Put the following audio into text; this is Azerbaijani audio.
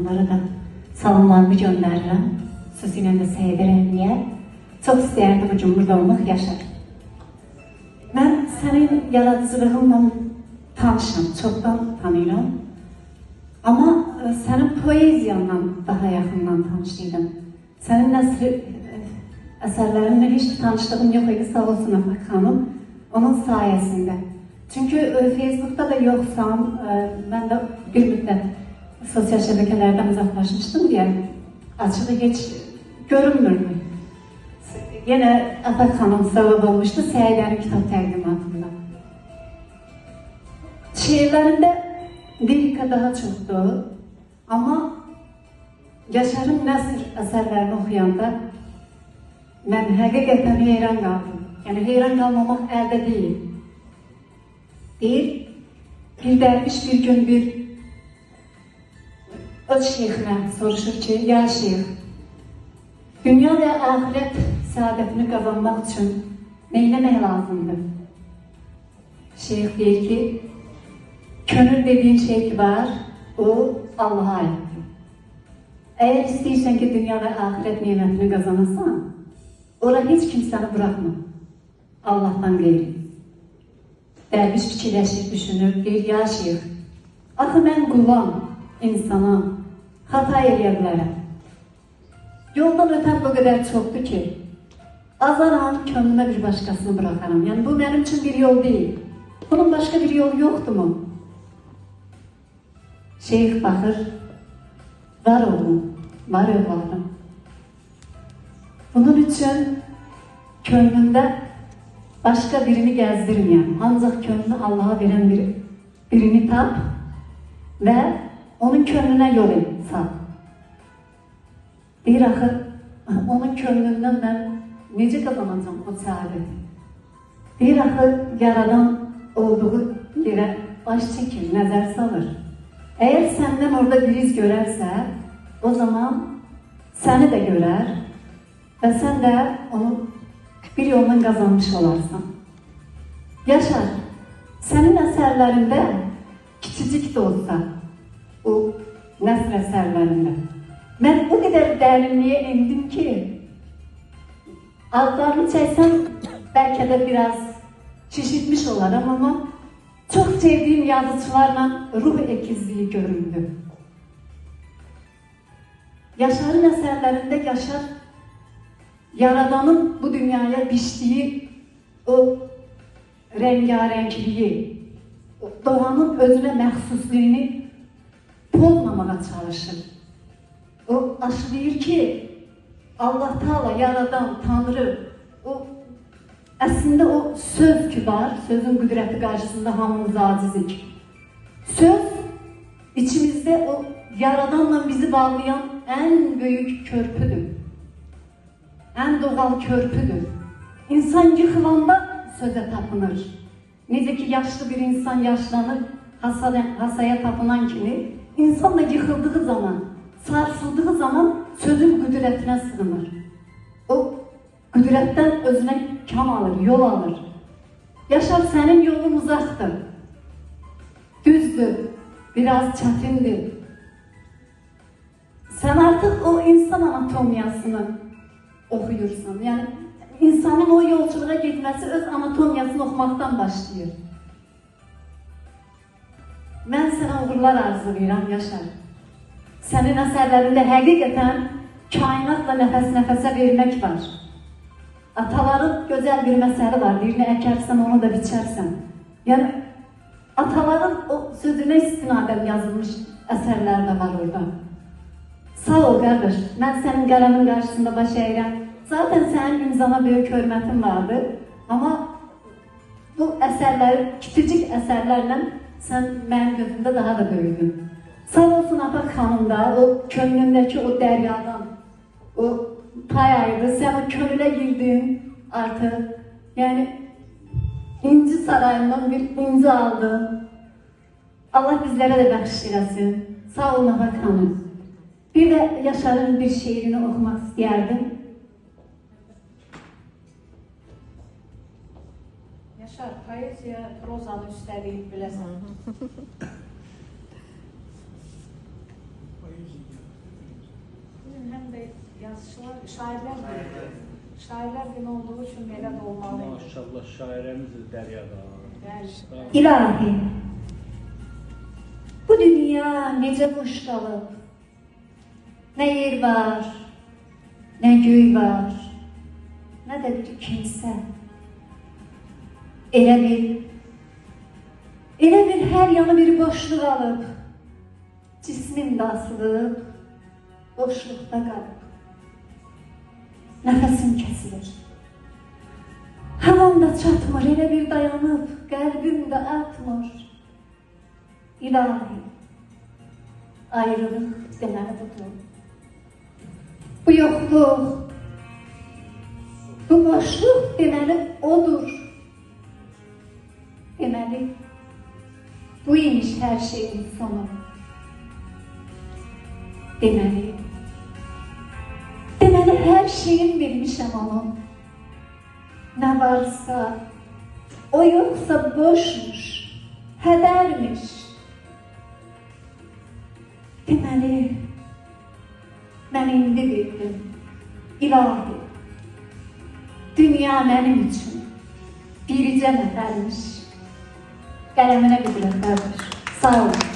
onlara da salamlarımı göndərirəm. Xüsusilə də Səidə Rəhmiyə. Çox istəyərdim bu gün burada olmaq, Yaşar. Mən sənin yaradıcılığınla tanışam, çoxdan tanıyıram. Amma sənin poeziyanla daha yaxından tanışıydım. Sənin əsərlərinlə heç tanışlığım yox idi, sağ olsun Afaq xanım, onun sayəsində. Çünki Facebookda da yoxsam, mən də bir müddət sosial şəbəkələrdən uzaqlaşmışdım deyə açığı heç görünmürdü. Yenə Afaq xanım səbəb olmuşdu Səidənin kitab təqdimatında. Şeirlərində lirika daha çoxdur, amma Yaşarın nəsr əsərlərini oxuyanda mən həqiqətən heyran qaldım. Yəni, heyran qalmamaq əldə deyil. Deyil, bir dərviş bir gün bir öz şeyxinə soruşur ki, ya şeyx, dünya və ahirət səadətini qazanmaq üçün neyləmək lazımdır? Şeyx deyir ki, könül dediğin şey ki var, o Allah'a aittir. Eğer istəyirsən ki, dünya və ahirət nemətini qazanasan, ora heç kim səni bırakma. Allah'tan qeyri. Dərviş fikirləşir, düşünür, deyir, ya şeyx, axı mən qulam, insana, xata eləyə bilərəm. Yoldan ötən bu qədər çoxdur ki, azaram, könlümə bir başqasını bırakaram. Yəni, bu mənim üçün bir yol deyil. Bunun başqa bir yolu yoxdur mu? Şeyx baxır, var oğlum, var evladım. Bunun üçün könlündə başqa birini gəzdirməyəm. Ancaq könlünü Allah'a verən birini tap və onun könlünə yol sal. Deyir, axı, onun könlündən mən necə qazanacam o səadəti? Deyir, axı, yaradan olduğu yerə baş çəkir, nəzər salır. Eğer səndən orada bir iz görərsə, o zaman səni də görər və sən də onu bir yolla qazanmış olarsan. Yaşar, sənin əsərlərində kiçicik də olsa, o nəsr əsərlərində, mən o qədər dərinliyə indim ki, adlarını çəksəm bəlkə də biraz şişirtmiş olaram, amma çok sevdiğim yazıcılarla ruh ekizliği göründü. Yaşar'ın eserlerinde Yaşar, Yaradan'ın bu dünyaya biçtiği o rengarenkliği, doğanın özüne məxsusluğunu pozmamağa çalışır. O aşılayır ki, Allah Teala, Yaradan, Tanrı, o aslında o söz ki var, sözün qüdrəti qarşısında hamımız acizik. Söz, içimizde o Yaradanla bizi bağlayan en büyük körpüdür. En doğal körpüdür. İnsan yıkılanda söze tapınır. Necə ki, yaşlı bir insan yaşlanır, hasaya tapınan kimi, insan da yıkıldığı zaman, sarsıldığı zaman sözün qüdrətinə sığınır. O qüdrətdən özünə kam alır, yol alır. Yaşar, sənin yolun uzaqdır. Düzdür, biraz çətindir. Sən artıq o insan anatomiyasını oxuyursan. Yəni, insanın o yolculuğa getməsi öz anatomiyasını oxumaqdan başlayır. Mən sənə uğurlar arzulayıram, Yaşar. Sənin əsərlərində həqiqətən kainatla nəfəs-nəfəsə vermək var. Ataların gözəl bir məsəli var, birini əkərsən, onu da biçərsən. Yəni, ataların o sözünə istinadən yazılmış əsərlər də var orada. Sağ ol, qardaş, mən sənin qələmin qarşısında baş əyirəm. Zaten sənin imzana böyük hörmətin vardı, amma bu əsərləri, küçücük əsərlərlə sən mənim gözümdə daha da böyüdün. Sağ olsun Afaq xanım da, o könlündəki o dəryadan, o pay ayırdı, sən o könülə girdin artıq. Yəni, İnci sarayından bir inci aldın. Allah bizlərə də bəxş eləsin. Sağ olun Afaq xanım. Bir də Yaşar'ın bir şeirini oxumaq istəyərdim. Yaşar, poeziya prozanı üstəliyib biləsən. yazıçılar, şairlər günü. Şairlər günü olduğu üçün belə də olmalıydı. Maşallah şairimiz de Derya'da. Bəli. İlahi, bu dünya necə boş qalıb. Nə yer var, nə göy var, nə də bir kimsə. Elə bir hər yanı bir boşluq alıb. Cismim də asılıb, boşluqda qalıb. Nəfəsim kəsilir. Havam da çatmır, elə bir dayanıb, qəlbim də atmır. İlahi, ayrılıq deməli budur. Bu yoxluq, bu boşluq deməli odur. Deməli, bu imiş hər şeyin sonu. Deməli, hər şeyin bilmişəm onu. Nə varsa, o yoxsa boşmuş, hədərmiş. Deməli, mən indi bildim, ilahi, dünya mənim üçün biricə nəfərmiş. Qələminə bilirəm, qardaş. Sağ olun.